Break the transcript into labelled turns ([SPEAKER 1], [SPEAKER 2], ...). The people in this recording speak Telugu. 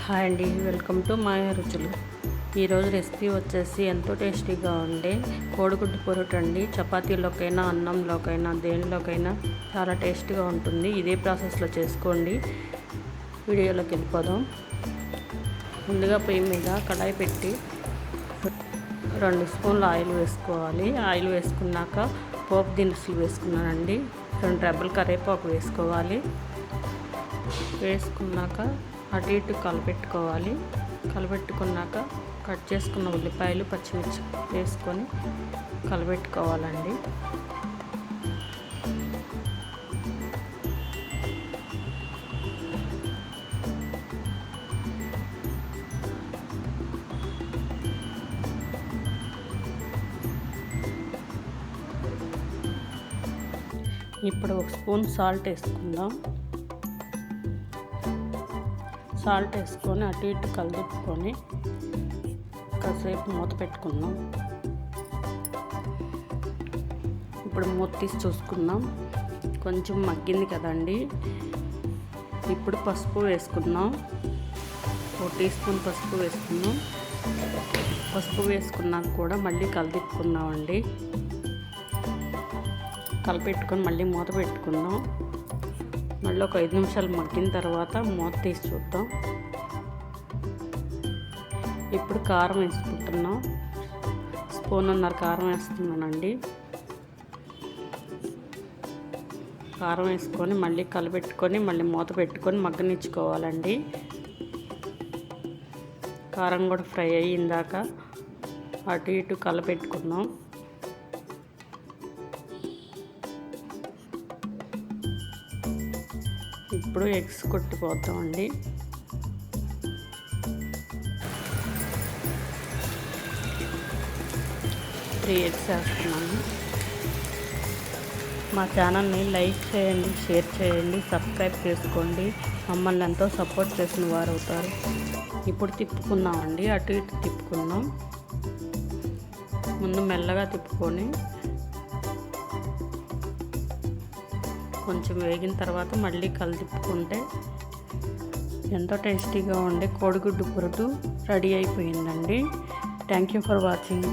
[SPEAKER 1] హాయ్ అండి, వెల్కమ్ టు మాయా రుచులు. ఈరోజు రెసిపీ వచ్చేసి ఎంతో టేస్టీగా ఉండే కోడిగుడ్డు పొరుటు అండి. చపాతీలోకైనా అన్నంలోకైనా దేనిలోకైనా చాలా టేస్టీగా ఉంటుంది. ఇదే ప్రాసెస్లో చేసుకోండి. వీడియోలోకి వెళ్ళిపోదాం. ముందుగా పొయ్యి మీద కడాయి పెట్టి 2 స్పూన్ల ఆయిల్ వేసుకోవాలి. ఆయిల్ వేసుకున్నాక పోపు దినుసులు వేసుకున్నానండి. 2 రెబ్బలు కరివేపాకు వేసుకోవాలి. వేసుకున్నాక అటు ఇటు కలపెట్టుకోవాలి. కలపెట్టుకున్నాక కట్ చేసుకున్న ఉల్లిపాయలు పచ్చిమిర్చి వేసుకొని కలపెట్టుకోవాలండి. ఇప్పుడు 1 స్పూన్ సాల్ట్ వేసుకుందాం. సాల్ట్ వేసుకొని అటు ఇటు కలుపుకొని కాసేపు మూత పెట్టుకుందాం. ఇప్పుడు మూత తీసి చూసుకుందాం. కొంచెం మగ్గింది కదండి. ఇప్పుడు పసుపు వేసుకుందాం. 1 టీ స్పూన్ పసుపు వేసుకుందాం. పసుపు వేసుకున్నాక కూడా మళ్ళీ కలుపుకుందామండి. కలిపెట్టుకొని మళ్ళీ మూత పెట్టుకుందాం. మళ్ళీ ఒక 5 నిమిషాలు మగ్గిన తర్వాత మూత తీసి చూద్దాం. ఇప్పుడు కారం వేసుకుంటున్నాం. 1.5 స్పూన్ కారం వేస్తున్నానండి. కారం వేసుకొని మళ్ళీ కలిపెట్టుకొని మళ్ళీ మూత పెట్టుకొని మగ్గనిచ్చుకోవాలండి. కారం కూడా ఫ్రై అయ్యిందాక అటు ఇటు కలపెట్టుకుందాం. ఇప్పుడు ఎగ్స్ కొట్టిపోతామండి. త్రీ ఎగ్స్ వేస్తున్నాను. మా ఛానల్ని లైక్ చేయండి, షేర్ చేయండి, సబ్స్క్రైబ్ చేసుకోండి. మమ్మల్ని ఎంతో సపోర్ట్ చేసిన వారు అవుతారు. ఇప్పుడు తిప్పుకుందామండి. అటు ఇటు తిప్పుకుందాం. ముందు మెల్లగా తిప్పుకొని కొంచెం వేగిన తర్వాత మళ్ళీ తిప్పుకుంటే ఎంతో టేస్టీగా ఉండే కోడిగుడ్డు పొరుటు రెడీ అయిపోయిందండి. Thank you for watching.